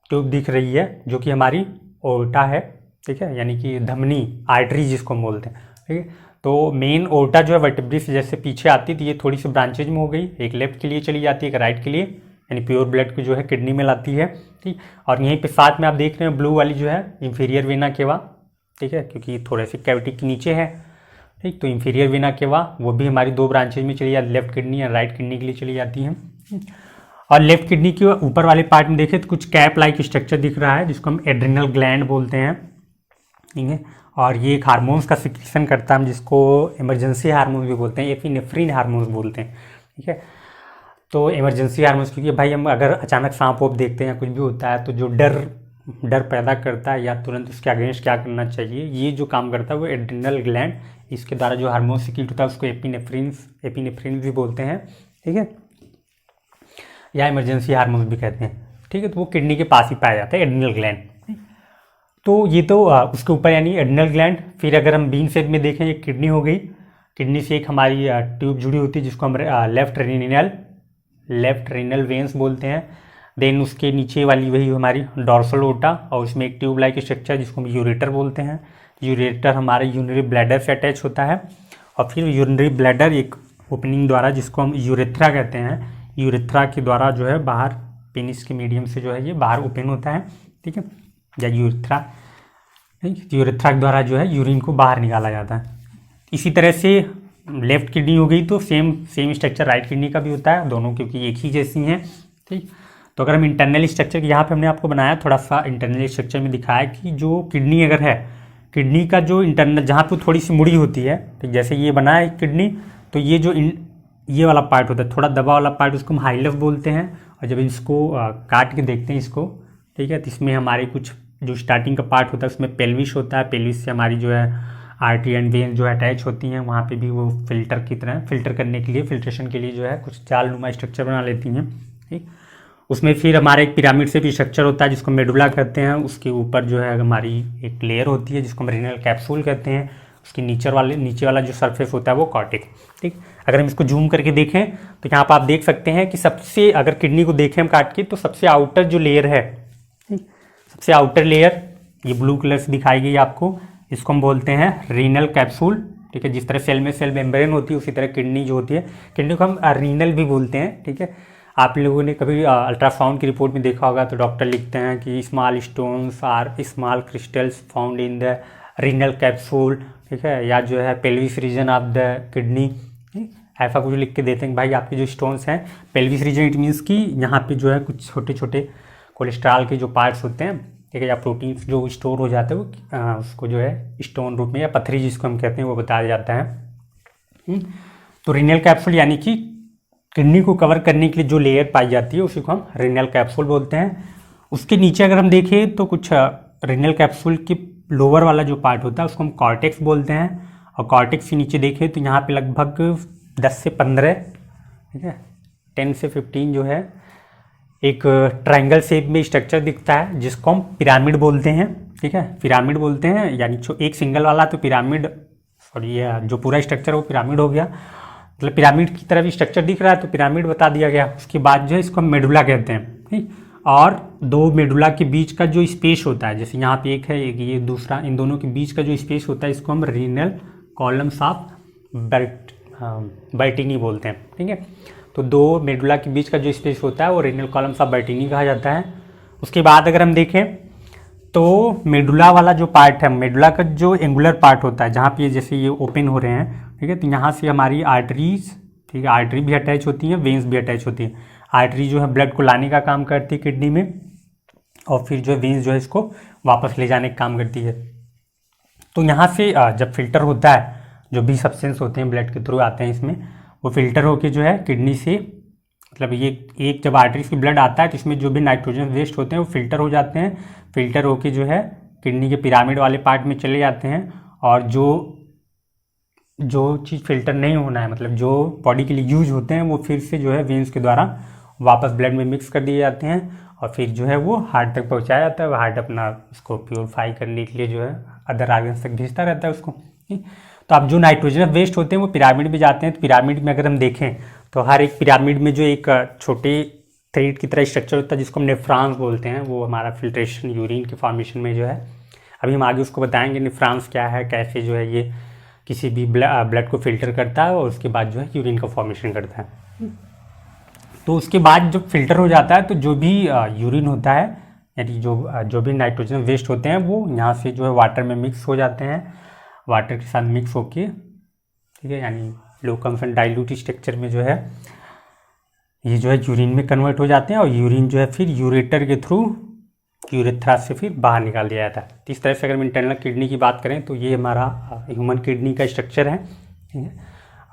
ट्यूब दिख रही है जो कि हमारी ओर्टा है, ठीक है, यानी कि धमनी, आर्टरी जिसको हम बोलते हैं, ठीक है। तो मेन ओर्टा जो है वर्टिब्री से जैसे पीछे आती है, तो ये थोड़ी सी ब्रांचेज में हो गई, एक लेफ्ट के लिए चली जाती है, एक राइट के लिए, यानी प्योर ब्लड को जो है किडनी में लाती है, ठीक। और यहीं पे साथ में आप देख रहे हैं ब्लू वाली जो है इंफीरियर वेना केवा, ठीक है, क्योंकि थोड़े से कैविटी के नीचे है, ठीक। तो इंफीरियर वेना केवा वो भी हमारी 2 ब्रांचेज में चली जाती है, लेफ्ट किडनी या राइट किडनी के लिए चली जाती हैं। और लेफ्ट किडनी के ऊपर वाले पार्ट में देखें तो कुछ कैप लाइक स्ट्रक्चर दिख रहा है जिसको हम एड्रिनल ग्लैंड बोलते हैं, ठीक है। और ये एक हार्मोन्स का सिक्रेशन करता है, हम जिसको इमरजेंसी हार्मोन्स भी बोलते हैं, एपिनेफ्रिन हार्मोन्स बोलते हैं, ठीक है। तो इमरजेंसी हार्मोन्स, क्योंकि भाई हम अगर अचानक सांप वाप देखते हैं या कुछ भी होता है तो जो डर पैदा करता है या तुरंत उसके अगेंस्ट क्या करना चाहिए, ये जो काम करता है वो एड्रिनल ग्लैंड, इसके द्वारा जो हार्मोन सिक्रीट होता है उसको एपिनेफ्रिन भी बोलते हैं, ठीक है, या इमरजेंसी हार्मोन्स भी कहते हैं, ठीक है। तो वो किडनी के पास ही पाया जाता है, एड्रिनल ग्लैंड। तो ये तो उसके ऊपर यानी एड्रिनल ग्लैंड। फिर अगर हम बीन शेप में देखें, एक किडनी हो गई, किडनी से एक हमारी ट्यूब जुड़ी होती है जिसको हम लेफ्ट रीनल वेन्स बोलते हैं। देन उसके नीचे वाली वही हमारी डॉर्सल ओटा, और उसमें एक ट्यूब लाइक स्ट्रक्चर जिसको हम यूरेटर बोलते हैं। यूरेटर हमारे यूरिनरी ब्लैडर से अटैच होता है, और फिर यूरिनरी ब्लैडर एक ओपनिंग द्वारा जिसको हम यूरेथ्रा कहते हैं, यूरेथ्रा के द्वारा जो है बाहर पेनिस के मीडियम से जो है ये बाहर ओपन होता है, ठीक है, या यूरेथ्रा के द्वारा जो है यूरिन को बाहर निकाला जाता है। इसी तरह से लेफ्ट किडनी हो गई तो सेम स्ट्रक्चर राइट किडनी का भी होता है, दोनों क्योंकि एक ही जैसी हैं, ठीक। तो अगर हम इंटरनल स्ट्रक्चर, यहाँ पे हमने आपको बनाया थोड़ा सा इंटरनल स्ट्रक्चर में दिखाया कि जो किडनी अगर है, किडनी का जो इंटरनल जहाँ पे थोड़ी सी मुड़ी होती है, ठीक, जैसे ये बना है किडनी, तो ये जो ये वाला पार्ट होता है थोड़ा दबा वाला पार्ट, उसको हम हाइलफ बोलते हैं। और जब इसको काट के देखते हैं इसको, ठीक है, तो इसमें हमारे कुछ जो स्टार्टिंग का पार्ट होता है उसमें पेल्विस होता है, पेल्विस से हमारी जो है आर्टरी एंड वेन जो अटैच होती हैं, वहाँ पे भी वो फिल्टर की तरह फिल्टर करने के लिए, फिल्ट्रेशन के लिए जो है कुछ जालनुमा स्ट्रक्चर बना लेती हैं, ठीक। उसमें फिर हमारा एक पिरामिड से भी स्ट्रक्चर होता है जिसको मेडुला कहते हैं, उसके ऊपर जो है हमारी एक लेयर होती है जिसको हम रीनल कैप्सूल कहते हैं, उसके नीचे वाला जो सरफेस होता है वो कॉर्टेक्स, ठीक। अगर हम इसको जूम करके देखें तो यहाँ पर आप देख सकते हैं कि सबसे, अगर किडनी को देखें हम काट के, तो सबसे आउटर जो लेयर है, ठीक, सबसे आउटर लेयर ये ब्लू कलर से दिखाई गई आपको, इसको हम बोलते हैं रीनल कैप्सूल, ठीक है। जिस तरह सेल में सेल मेम्ब्रेन होती है उसी तरह किडनी जो होती है, किडनी को हम रीनल भी बोलते हैं, ठीक है। आप लोगों ने कभी अल्ट्रासाउंड की रिपोर्ट में देखा होगा तो डॉक्टर लिखते हैं कि small stones are small crystals found in the renal capsule, ठीक है, या जो है pelvis region of the kidney, ऐसा कुछ लिख के देते हैं भाई आपके जो स्टोन्स हैं पेल्विस रीजन, इट मीन्स कि यहाँ पे जो है कुछ छोटे छोटे कोलेस्ट्रॉल के जो पार्ट्स होते हैं, ठीक है, या प्रोटीन्स जो स्टोर हो जाते हैं वो उसको जो है स्टोन रूप में या पत्थरी जिसको हम कहते हैं वो बताया जाता है। तो रीनल कैप्सूल यानी कि किडनी को कवर करने के लिए जो लेयर पाई जाती है उसी को हम रीनल कैप्सूल बोलते हैं। उसके नीचे अगर हम देखें तो कुछ रीनल कैप्सूल के लोअर वाला जो पार्ट होता है उसको हम कॉर्टेक्स बोलते हैं, और कॉर्टेक्स के नीचे देखें तो यहाँ पे लगभग 10 से 15, ठीक है, 10 से 15 जो है एक ट्रायंगल शेप में स्ट्रक्चर दिखता है जिसको हम पिरामिड बोलते हैं, ठीक है, पिरामिड बोलते हैं, यानी जो एक सिंगल वाला तो पिरामिड, सॉरी ये जो पूरा स्ट्रक्चर वो पिरामिड हो गया। मतलब पिरामिड की तरह भी स्ट्रक्चर दिख रहा है तो पिरामिड बता दिया गया। उसके बाद जो है इसको हम मेडुला कहते हैं, ठीक। और दो मेडुला के बीच का जो स्पेस होता है, जैसे यहाँ पे एक है, एक ये दूसरा, इन दोनों के बीच का जो स्पेस होता है इसको हम रीनल कॉलम्स ऑफ बर्टीनी बोलते हैं, ठीक है। तो दो मेडुला के बीच का जो स्पेस होता है वो रीनल कॉलम्स ऑफ बर्टीनी कहा जाता है। उसके बाद अगर हम देखें तो मेडुला वाला जो पार्ट है, मेडुला का जो एंगुलर पार्ट होता है, जहाँ पे जैसे ये ओपन हो रहे हैं, ठीक है, तो यहाँ से हमारी आर्टरीज, ठीक है, आर्टरी भी अटैच होती है, वेन्स भी अटैच होती है। आर्टरी जो है ब्लड को लाने का काम करती है किडनी में, और फिर जो है वेन्स जो है इसको वापस ले जाने का काम करती है। तो यहाँ से जब फिल्टर होता है, जो भी सब्सटेंस होते हैं ब्लड के थ्रू आते हैं इसमें, वो फिल्टर होके जो है किडनी से, मतलब ये एक जब आर्टरी से ब्लड आता है तो इसमें जो भी नाइट्रोजन वेस्ट होते हैं वो फिल्टर हो जाते हैं। फिल्टर होके जो है किडनी के पिरामिड वाले पार्ट में चले जाते हैं, और जो चीज़ फिल्टर नहीं होना है, मतलब जो बॉडी के लिए यूज होते हैं, वो फिर से जो है वेन्स के द्वारा वापस ब्लड में मिक्स कर दिए जाते हैं, और फिर जो है वो हार्ट तक पहुंचाया जाता है। हार्ट अपना उसको प्योरीफाई करने के लिए जो है अदर ऑर्गन्स तक भेजता रहता है उसको। तो अब जो नाइट्रोजन वेस्ट होते हैं वो पिरामिड में जाते हैं। तो पिरामिड में अगर हम देखें तो हर एक पिरामिड में जो एक छोटे थ्रेड की तरह स्ट्रक्चर होता है जिसको हम नेफ्रॉन्स बोलते हैं, वो हमारा फिल्ट्रेशन यूरिन के फॉर्मेशन में जो है, अभी हम आगे उसको बताएंगे नेफ्रॉन्स क्या है, कैसे जो है ये किसी भी ब्लड को फिल्टर करता है और उसके बाद जो है यूरिन का फॉर्मेशन करता है। तो उसके बाद जब फिल्टर हो जाता है तो जो भी यूरिन होता है, यानी जो भी नाइट्रोजन वेस्ट होते हैं वो यहाँ से जो है वाटर में मिक्स हो जाते हैं, वाटर के साथ मिक्स होके, ठीक है, यानी लो कंसेंट डाइल्यूट स्ट्रक्चर में जो है ये जो है यूरिन में कन्वर्ट हो जाते हैं, और यूरिन जो है फिर यूरेटर के थ्रू यूरेथ्रा से फिर बाहर निकाल दिया जाता है। तो इस तरह से अगर हम इंटरनल किडनी की बात करें तो ये हमारा ह्यूमन किडनी का स्ट्रक्चर है, ठीक है,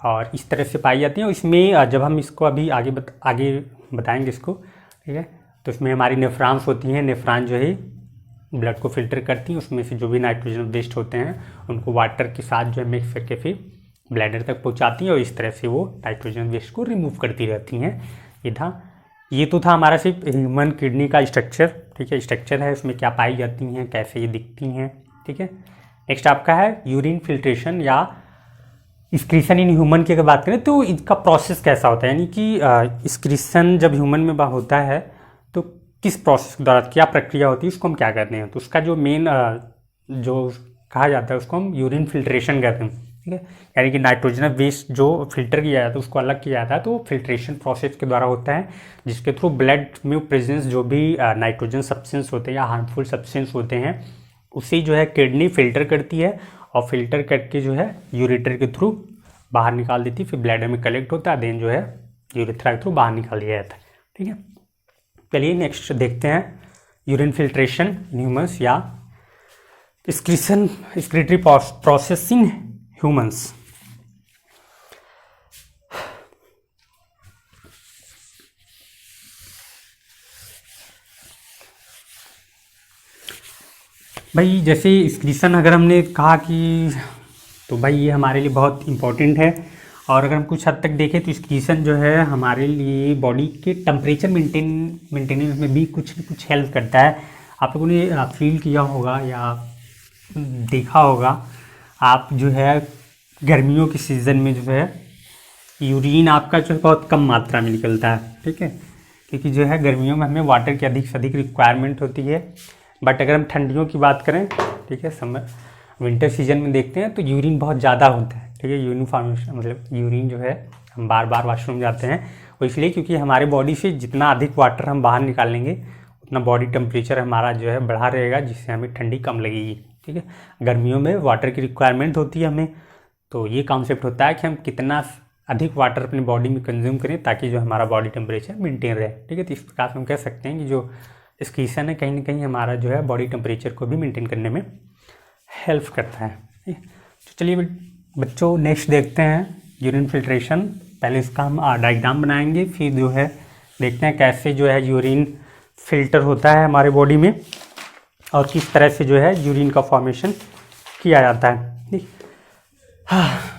और इस तरह से पाई जाती है। इसमें जब हम इसको अभी आगे बताएंगे इसको, ठीक है, तो इसमें हमारी नेफ्रॉन्स होती हैं। नेफ्रॉन जो है ब्लड को फिल्टर करती हैं, उसमें से जो भी नाइट्रोजन वेस्ट होते हैं उनको वाटर के साथ जो है मिक्स करके फिर ब्लैडर तक पहुंचाती हैं, और इस तरह से वो नाइट्रोजन वेस्ट को रिमूव करती रहती हैं। ये तो था हमारा सिर्फ ह्यूमन किडनी का स्ट्रक्चर, ठीक है, स्ट्रक्चर है, उसमें क्या पाई जाती हैं, कैसे ये दिखती हैं, ठीक है। नेक्स्ट आपका है यूरिन फिल्ट्रेशन या एक्सक्रीशन इन ह्यूमन की अगर बात करें तो इसका प्रोसेस कैसा होता है, यानी कि एक्सक्रीशन जब ह्यूमन में होता है तो किस प्रोसेस के द्वारा, क्या प्रक्रिया होती है, उसको हम क्या कहते हैं। तो उसका जो मेन जो कहा जाता है उसको हम यूरिन फिल्ट्रेशन कहते हैं, ठीक है, यानी कि नाइट्रोजन वेस्ट जो फिल्टर किया जाता है उसको अलग किया जाता है, तो फिल्ट्रेशन प्रोसेस के द्वारा होता है, जिसके थ्रू ब्लड में प्रेजेंस जो भी नाइट्रोजन सब्सटेंस होते हैं या हार्मफुल सब्सटेंस होते हैं उसे जो है किडनी फिल्टर करती है, और फिल्टर करके जो है यूरेटर के थ्रू बाहर निकाल देती है, फिर ब्लैडर में कलेक्ट होता है, देन जो है यूरेथ्रा के थ्रू बाहर निकाल दिया जाता है, ठीक है। चलिए नेक्स्ट देखते हैं यूरिन फिल्ट्रेशन इन ह्यूमंस या एक्सक्रीटरी प्रोसेस इन ह्यूमंस। भाई जैसे एक्सक्रीशन अगर हमने कहा कि, तो भाई ये हमारे लिए बहुत इम्पोर्टेंट है, और अगर हम कुछ हद तक देखें तो एक्सक्रीशन जो है हमारे लिए बॉडी के टेम्परेचर मेंटेनेंस में भी कुछ न कुछ हेल्प करता है। आप लोगों ने फील किया होगा या देखा होगा, आप जो है गर्मियों के सीज़न में जो है यूरिन आपका जो है बहुत कम मात्रा में निकलता है, ठीक है, क्योंकि जो है गर्मियों में हमें वाटर की अधिक से अधिक रिक्वायरमेंट होती है। बट अगर हम ठंडियों की बात करें, ठीक है, समर विंटर सीजन में देखते हैं तो यूरिन बहुत ज़्यादा होता है, ठीक है, यूरिन फॉर्मेशन, मतलब यूरिन जो है हम बार बार वॉशरूम जाते हैं वो इसलिए क्योंकि हमारे बॉडी से जितना अधिक वाटर हम बाहर निकालेंगे उतना बॉडी टेम्परेचर हमारा जो है बढ़ा रहेगा, जिससे हमें ठंडी कम लगेगी, ठीक है। गर्मियों में वाटर की रिक्वायरमेंट होती है हमें, तो ये कॉन्सेप्ट होता है कि हम कितना अधिक वाटर अपनी बॉडी में कंज्यूम करें ताकि जो हमारा बॉडी टेम्परेचर मेंटेन रहे, ठीक है। तो इस प्रकार से हम कह सकते हैं कि जो एक्सक्रीशन है कहीं ना कहीं हमारा जो है बॉडी टेम्परेचर को भी मेंटेन करने में हेल्प करता है। तो चलिए बच्चों नेक्स्ट देखते हैं यूरिन फिल्ट्रेशन। पहले इसका हम डायग्राम बनाएंगे, फिर जो है देखते हैं कैसे जो है यूरिन फिल्टर होता है हमारे बॉडी में और किस तरह से जो है यूरिन का फॉर्मेशन किया जाता है।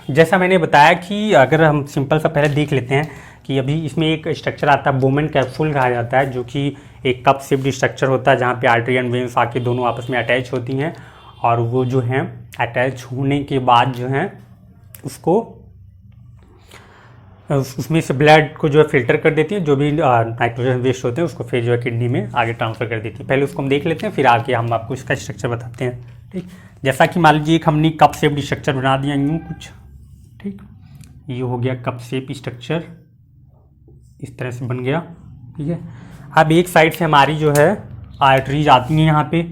जैसा मैंने बताया कि अगर हम सिंपल सा पहले देख लेते हैं कि अभी इसमें एक स्ट्रक्चर आता है बोमेन कैप्सूल कहा जाता है, जो कि एक कप शेप्ड स्ट्रक्चर होता है जहाँ पे आर्टरी एंड वेन्स आके दोनों आपस में अटैच होती हैं, और वो जो हैं अटैच होने के बाद जो हैं उसको उसमें से ब्लड को जो है फिल्टर कर देती है, जो भी नाइट्रोजन वेस्ट होते हैं उसको फिर जो है किडनी में आगे ट्रांसफ़र कर देती है। पहले उसको हम देख लेते हैं, फिर आगे हम आपको इसका स्ट्रक्चर बताते हैं। ठीक, जैसा कि मान लीजिए एक हमने कप शेप्ड स्ट्रक्चर बना दिया यूँ कुछ। ठीक, ये हो गया कप शेप स्ट्रक्चर, इस तरह से बन गया। ठीक है, अब एक साइड से हमारी जो है आर्टरीज आती हैं यहाँ पे।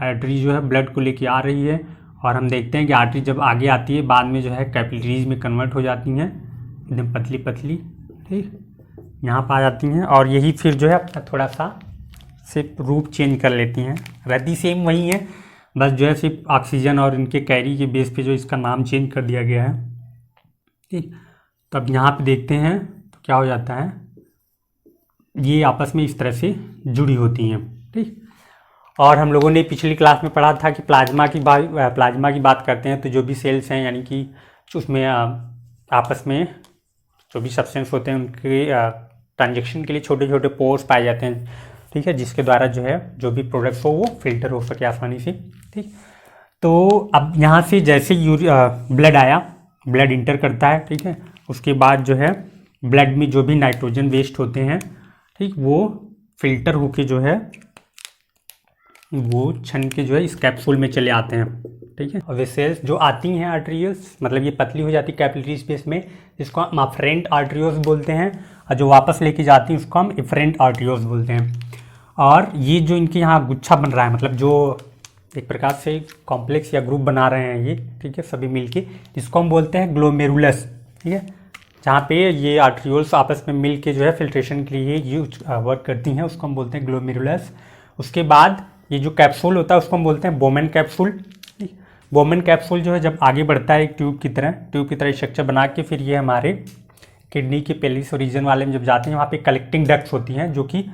आर्टरी जो है ब्लड को लेके आ रही है, और हम देखते हैं कि आर्टरी जब आगे आती है बाद में जो है कैपिलरीज में कन्वर्ट हो जाती हैं, एकदम पतली पतली। ठीक, यहाँ पर आ जाती हैं, और यही फिर जो है अपना थोड़ा सा सिर्फ रूप चेंज कर लेती हैं। रहती सेम वही है, बस जो है सिर्फ ऑक्सीजन और इनके कैरी के बेस पे जो इसका नाम चेंज कर दिया गया है। ठीक, तो अब यहाँ पे देखते हैं तो क्या हो जाता है, ये आपस में इस तरह से जुड़ी होती हैं। ठीक, और हम लोगों ने पिछली क्लास में पढ़ा था कि प्लाज्मा की बात करते हैं तो जो भी सेल्स हैं, यानी कि उसमें आपस में जो भी सब्सटेंस होते हैं उनके ट्रांजेक्शन के लिए छोटे छोटे पोर्स पाए जाते हैं। ठीक है, जिसके द्वारा जो है जो भी प्रोडक्ट्स हो वो फिल्टर हो सके आसानी से। ठीक, तो अब यहाँ से जैसे ब्लड आया, ब्लड इंटर करता है। ठीक है, उसके बाद जो है ब्लड में जो भी नाइट्रोजन वेस्ट होते हैं, ठीक, वो फिल्टर होके जो है वो छन के जो है इस कैप्सूल में चले आते हैं। ठीक है, और वे सेल्स जो आती हैं आर्टरियल्स, मतलब ये पतली हो जाती है कैपिलरी स्पेस में, जिसको हम अफरेंट आर्टरियोल्स बोलते हैं, और जो वापस लेके जाती हैं उसको हम इफरेंट आर्टरियोल्स बोलते हैं। और ये जो इनके यहाँ गुच्छा बन रहा है, मतलब जो एक प्रकार से कॉम्प्लेक्स या ग्रुप बना रहे हैं ये, ठीक है, सभी मिलके, जिसको हम बोलते हैं ग्लोमेरुलस। ठीक है, जहाँ पे ये आर्टरियोल्स आपस में मिल के जो है फिल्ट्रेशन के लिए यूज वर्क करती हैं, उसको हम बोलते हैं ग्लोमेरुलस। उसके बाद ये जो कैप्सूल होता है उसको हम बोलते हैं बोमेन कैप्सूल। बोमेन कैप्सूल जो है जब आगे बढ़ता है एक ट्यूब की तरह स्ट्रक्चर बना के, फिर ये हमारे किडनी के पेलिस रीजन वाले में जब जाते हैं, वहाँ पे कलेक्टिंग डक्ट्स होती हैं, जो कि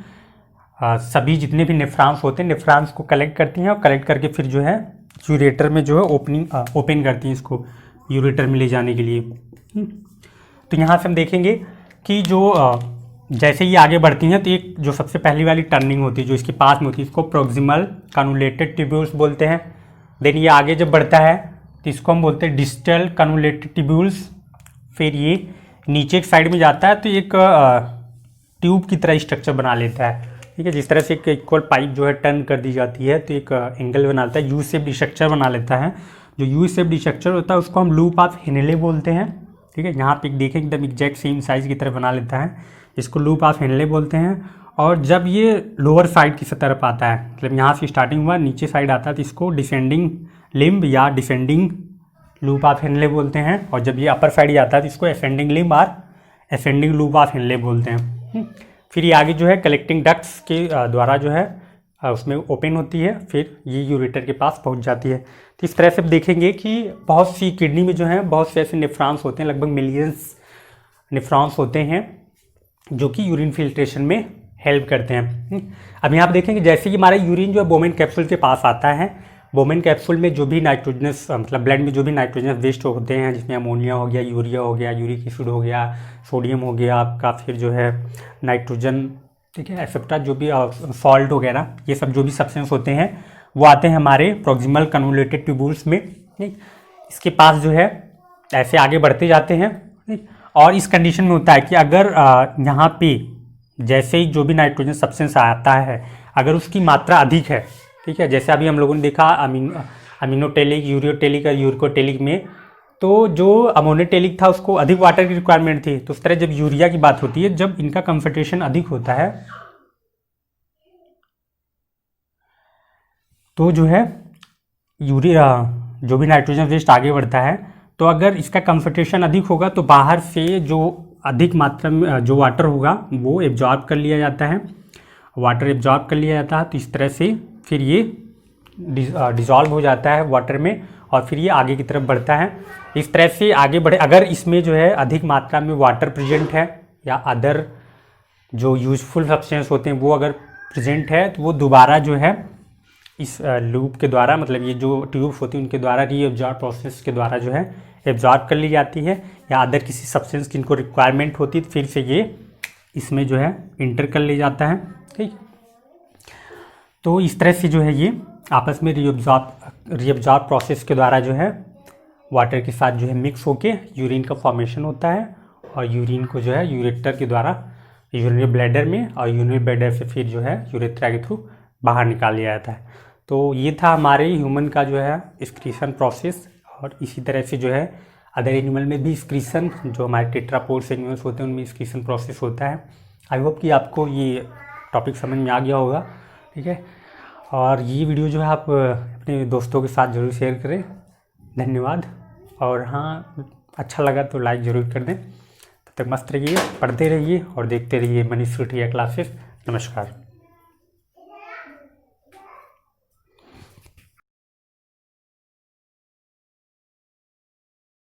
सभी जितने भी नेफ्रॉन्स होते हैं नेफ्रॉन्स को कलेक्ट करती हैं, और कलेक्ट करके फिर जो है यूरेटर में जो है ओपन करती हैं इसको यूरेटर में ले जाने के लिए। तो यहाँ से हम देखेंगे कि जो जैसे ये आगे बढ़ती हैं तो एक जो सबसे पहली वाली टर्निंग होती है जो इसके पास में होती है, इसको प्रोक्सिमल कन्वोलेटेड ट्यूब्यूल्स बोलते हैं। देन ये आगे जब बढ़ता है तो इसको हम बोलते हैं डिस्टल कन्वोलेटेड ट्यूब्यूल्स। फिर ये नीचे एक साइड में जाता है तो एक ट्यूब की तरह स्ट्रक्चर बना लेता है। ठीक है, जिस तरह से एक इक्वल पाइप जो है टर्न कर दी जाती है तो एक एंगल बनाता है, यू शेप स्ट्रक्चर बना लेता है। जो यू शेप स्ट्रक्चर होता है उसको हम लूप ऑफ हेनले बोलते हैं। ठीक है, यहाँ पे देखें एकदम एग्जैक्ट सेम साइज की तरह बना लेता है, इसको लूप ऑफ हेनले बोलते हैं। और जब ये लोअर साइड की तरफ आता है, मतलब यहाँ से स्टार्टिंग हुआ नीचे साइड आता है, तो इसको डिसेंडिंग लिम्ब या डिसेंडिंग लूप ऑफ हेनले बोलते हैं। और जब ये अपर साइड आता है तो इसको असेंडिंग लिम्ब और असेंडिंग लूप ऑफ हेनले बोलते हैं। फिर ये आगे जो है कलेक्टिंग डक्ट्स के द्वारा जो है उसमें ओपन होती है, फिर ये यूरेटर के पास पहुँच जाती है। तो इस तरह से देखेंगे कि बहुत सी किडनी में जो है बहुत से ऐसे नेफ्रॉन्स होते हैं, लगभग मिलियंस नेफ्रॉन्स होते हैं जो कि यूरिन फिल्ट्रेशन में हेल्प करते हैं। अब यहाँ पर देखेंगे जैसे कि हमारा यूरिन जो है बोमेन कैप्सूल के पास आता है, बोमेन कैप्सूल में जो भी नाइट्रोजनस मतलब ब्लड में जो भी नाइट्रोजन वेस्ट होते हैं, जिसमें अमोनिया हो गया, यूरिया हो गया, यूरिक एसिड हो गया, सोडियम हो गया आपका, फिर जो है नाइट्रोजन, ठीक है, एक्सेट्रा जो भी सॉल्ट वगैरह, ये सब जो भी सब्सटेंस होते हैं वो आते हैं हमारे प्रोक्सिमल कन्वोलेटेड ट्यूब्यूल्स में। ठीक, इसके पास जो है ऐसे आगे बढ़ते जाते हैं। ठीक, और इस कंडीशन में होता है कि अगर यहाँ पे जैसे ही जो भी नाइट्रोजन सब्सटेंस आता है अगर उसकी मात्रा अधिक है, ठीक है, जैसे अभी हम लोगों ने देखा अमीनोटेलिक, यूरियोटेलिक और यूरिकोटेलिक में, तो जो अमोनोटेलिक था उसको अधिक वाटर की रिक्वायरमेंट थी। तो उस तरह जब यूरिया की बात होती है, जब इनका कंसंट्रेशन अधिक होता है तो जो है यूरिया जो भी नाइट्रोजन वेस्ट आगे बढ़ता है, तो अगर इसका कंसंट्रेशन अधिक होगा तो बाहर से जो अधिक मात्रा में जो वाटर होगा वो एब्जॉर्ब कर लिया जाता है, वाटर एब्जॉर्ब कर लिया जाता है। तो इस तरह से फिर ये डिज़ोल्व हो जाता है वाटर में और फिर ये आगे की तरफ बढ़ता है। इस तरह से आगे बढ़े, अगर इसमें जो है अधिक मात्रा में वाटर प्रेजेंट है या अदर जो यूजफुल सब्सटेंस होते हैं वो अगर प्रेजेंट है तो वो दोबारा जो है इस लूप के द्वारा, मतलब ये जो ट्यूब्स होती हैं उनके द्वारा रीअब्जॉर्ब प्रोसेस के द्वारा जो है एब्जॉर्ब कर ली जाती है, या अदर किसी सब्सटेंस की इनको रिक्वायरमेंट होती है तो फिर से ये इसमें जो है इंटर कर ले जाता है। ठीक, तो इस तरह से जो है ये आपस में रीअब्जॉर्ब प्रोसेस के द्वारा जो है वाटर के साथ जो है मिक्स होके यूरिन का फॉर्मेशन होता है, और यूरिन को जो है यूरेटर के द्वारा यूरिनरी ब्लैडर में, और यूरिनरी ब्लैडर से फिर जो है यूरेथ्रा के थ्रू बाहर निकाल लिया जाता है। तो ये था हमारे ह्यूमन का जो है एक्सक्रीशन प्रोसेस। और इसी तरह से जो है अदर एनिमल में भी एक्सक्रीशन, जो हमारे टेट्रापोड्स एनिमल्स होते हैं उनमें एक्सक्रीशन प्रोसेस होता है। आई होप कि आपको ये टॉपिक समझ में आ गया होगा, ठीक है। और ये वीडियो जो है आप अपने दोस्तों के साथ ज़रूर शेयर करें। धन्यवाद। और हाँ, अच्छा लगा तो लाइक ज़रूर कर दें। तब तक मस्त रहिए, पढ़ते रहिए और देखते रहिए मनीष सुटिया क्लासेस। नमस्कार।